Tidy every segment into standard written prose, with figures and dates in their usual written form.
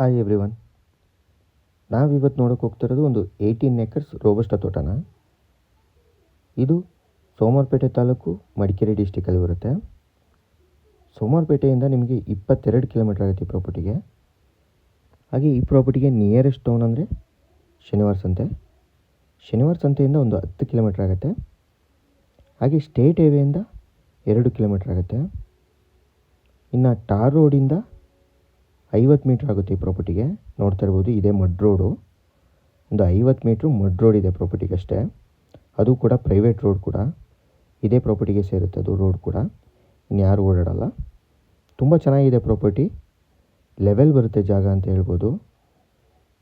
Hi everyone. ನಾವಿವತ್ತು ನೋಡೋಕೆ ಹೋಗ್ತಿರೋದು ಒಂದು 18 ಎಕರ್ಸ್ ರೋಬಸ್ಟ ತೋಟನ. ಇದು ಸೋಮವಾರಪೇಟೆ ತಾಲೂಕು ಮಡಿಕೇರಿ ಡಿಸ್ಟಿಕಲ್ಲಿ ಬರುತ್ತೆ. ಸೋಮವಾರಪೇಟೆಯಿಂದ ನಿಮಗೆ 22 ಕಿಲೋಮೀಟರ್ ಆಗುತ್ತೆ ಈ ಪ್ರಾಪರ್ಟಿಗೆ. ಹಾಗೆ ಈ ಪ್ರಾಪರ್ಟಿಗೆ ನಿಯರೆಸ್ಟ್ ಟೌನ್ ಅಂದರೆ ಶನಿವಾರ ಸಂತೆ. ಶನಿವಾರ ಸಂತೆಯಿಂದ ಒಂದು 10 ಕಿಲೋಮೀಟರ್ ಆಗುತ್ತೆ. ಹಾಗೆ ಸ್ಟೇಟ್ ಹೈವೇಯಿಂದ 2 ಕಿಲೋಮೀಟರ್ ಆಗುತ್ತೆ. ಇನ್ನು ಟಾರ್ ರೋಡಿಂದ 50 ಮೀಟ್ರ್ ಆಗುತ್ತೆ ಈ ಪ್ರಾಪರ್ಟಿಗೆ. ನೋಡ್ತಾ ಇರ್ಬೋದು, ಇದೇ ಮಡ್ ರೋಡು. ಒಂದು 50 ಮೀಟ್ರು ಮಡ್ ರೋಡ್ ಇದೆ ಪ್ರಾಪರ್ಟಿಗೆ ಅಷ್ಟೇ. ಅದು ಕೂಡ ಪ್ರೈವೇಟ್ ರೋಡ್ ಕೂಡ. ಇದೇ ಪ್ರಾಪರ್ಟಿಗೆ ಸೇರುತ್ತೆ ಅದು ರೋಡ್ ಕೂಡ. ಇನ್ಯಾರು ಓಡಾಡಲ್ಲ. ತುಂಬ ಚೆನ್ನಾಗಿದೆ ಪ್ರಾಪರ್ಟಿ. ಲೆವೆಲ್ ಬರುತ್ತೆ ಜಾಗ ಅಂತ ಹೇಳ್ಬೋದು.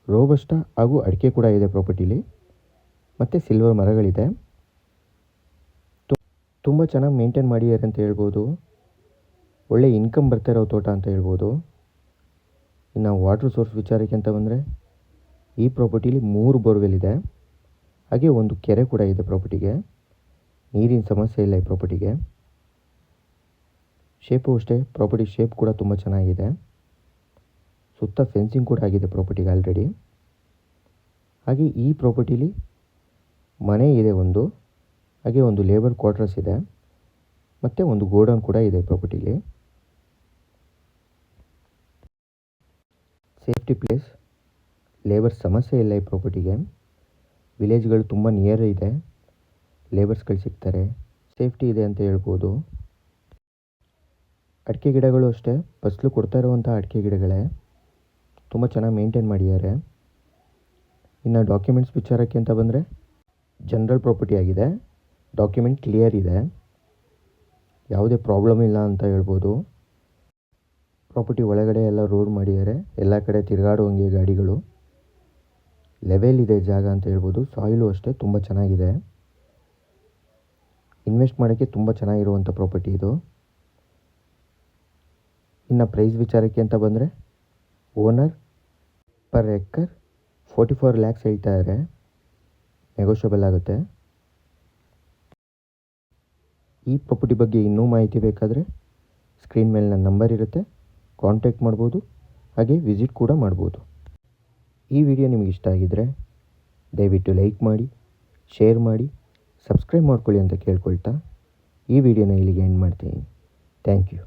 ರೋಬಸ್ಟ ಹಾಗೂ ಅಡಿಕೆ ಕೂಡ ಇದೆ ಪ್ರಾಪರ್ಟಿಲಿ. ಮತ್ತು ಸಿಲ್ವರ್ ಮರಗಳಿದೆ. ತುಂಬ ಚೆನ್ನಾಗಿ ಮೇಂಟೈನ್ ಮಾಡಿದ್ದಾರೆ ಅಂತ ಹೇಳ್ಬೋದು. ಒಳ್ಳೆ ಇನ್ಕಮ್ ಬರ್ತಾ ಇರೋ ತೋಟ ಅಂತ ಹೇಳ್ಬೋದು. ಇನ್ನು ವಾಟರ್ ಸೋರ್ಸ್ ವಿಚಾರಕ್ಕೆ ಅಂತ ಬಂದರೆ ಈ ಪ್ರಾಪರ್ಟಿಲಿ 3 ಬೋರ್ವೆಲ್ ಇದೆ. ಹಾಗೆ ಒಂದು ಕೆರೆ ಕೂಡ ಇದೆ ಪ್ರಾಪರ್ಟಿಗೆ. ನೀರಿನ ಸಮಸ್ಯೆ ಇಲ್ಲ ಈ ಪ್ರಾಪರ್ಟಿಗೆ. ಶೇಪು ಅಷ್ಟೇ, ಪ್ರಾಪರ್ಟಿ ಶೇಪ್ ಕೂಡ ತುಂಬ ಚೆನ್ನಾಗಿದೆ. ಸುತ್ತ ಫೆನ್ಸಿಂಗ್ ಕೂಡ ಆಗಿದೆ ಪ್ರಾಪರ್ಟಿಗೆ ಆಲ್ರೆಡಿ. ಹಾಗೆ ಈ ಪ್ರಾಪರ್ಟಿಲಿ ಮನೆ ಇದೆ ಒಂದು, ಹಾಗೆ ಒಂದು ಲೇಬರ್ ಕ್ವಾರ್ಟರ್ಸ್ ಇದೆ, ಮತ್ತು ಒಂದು ಗೋಡೌನ್ ಕೂಡ ಇದೆ ಪ್ರಾಪರ್ಟಿಲಿ. ಸೇಫ್ಟಿ ಪ್ಲೇಸ್, ಲೇಬರ್ ಸಮಸ್ಯೆ ಇಲ್ಲ ಈ ಪ್ರಾಪರ್ಟಿಗೆ. ವಿಲೇಜ್ಗಳು ತುಂಬ ನಿಯರ್ ಇದೆ, ಲೇಬರ್ಸ್ಗಳು ಸಿಗ್ತಾರೆ, ಸೇಫ್ಟಿ ಇದೆ ಅಂತ ಹೇಳ್ಬೋದು. ಅಡಿಕೆ ಗಿಡಗಳು ಅಷ್ಟೇ, ಫಸಲು ಕೊಡ್ತಾ ಇರುವಂಥ ಅಡಿಕೆ ಗಿಡಗಳೇ. ತುಂಬ ಚೆನ್ನಾಗಿ ಮೇಂಟೈನ್ ಮಾಡಿದ್ದಾರೆ. ಇನ್ನು ಡಾಕ್ಯುಮೆಂಟ್ಸ್ ವಿಚಾರಕ್ಕೆ ಅಂತ ಬಂದರೆ ಜನರಲ್ ಪ್ರಾಪರ್ಟಿ ಆಗಿದೆ. ಡಾಕ್ಯುಮೆಂಟ್ ಕ್ಲಿಯರ್ ಇದೆ, ಯಾವುದೇ ಪ್ರಾಬ್ಲಮ್ ಇಲ್ಲ ಅಂತ ಹೇಳ್ಬೋದು. ಪ್ರಾಪರ್ಟಿ ಒಳಗಡೆ ಎಲ್ಲ ರೋಡ್ ಮಾಡಿದ್ದಾರೆ, ಎಲ್ಲ ಕಡೆ ತಿರುಗಾಡುವಂಗೆ ಗಾಡಿಗಳು. ಲೆವೆಲ್ ಇದೆ ಜಾಗ ಅಂತ ಹೇಳ್ಬೋದು. ಸಾಯಿಲು ಅಷ್ಟೇ ತುಂಬ ಚೆನ್ನಾಗಿದೆ. ಇನ್ವೆಸ್ಟ್ ಮಾಡೋಕ್ಕೆ ತುಂಬ ಚೆನ್ನಾಗಿರುವಂಥ ಪ್ರಾಪರ್ಟಿ ಇದು. ಇನ್ನು ಪ್ರೈಸ್ ವಿಚಾರಕ್ಕೆ ಅಂತ ಬಂದರೆ ಓನರ್ ಪರ್ ಎಕರ್ 44 ಲ್ಯಾಕ್ಸ್ ಹೇಳ್ತಾ ಇದ್ದಾರೆ. ನೆಗೋಷಿಯಬಲ್ ಆಗುತ್ತೆ. ಈ ಪ್ರಾಪರ್ಟಿ ಬಗ್ಗೆ ಇನ್ನೂ ಮಾಹಿತಿ ಬೇಕಾದರೆ ಸ್ಕ್ರೀನ್ ಮೇಲೆ ನನ್ನ ನಂಬರ್ ಇರುತ್ತೆ, ಕಾಂಟ್ಯಾಕ್ಟ್ ಮಾಡ್ಬೋದು. ಹಾಗೆ ವಿಸಿಟ್ ಕೂಡ ಮಾಡ್ಬೋದು. ಈ ವಿಡಿಯೋ ನಿಮಗೆ ಇಷ್ಟ ಆಗಿದ್ದರೆ ದಯವಿಟ್ಟು ಲೈಕ್ ಮಾಡಿ, ಶೇರ್ ಮಾಡಿ, ಸಬ್ಸ್ಕ್ರೈಬ್ ಮಾಡ್ಕೊಳ್ಳಿ ಅಂತ ಕೇಳ್ಕೊಳ್ತಾ ಈ ವಿಡಿಯೋನ ಇಲ್ಲಿಗೆ ಎಂಡ್ ಮಾಡ್ತೀನಿ. Thank you.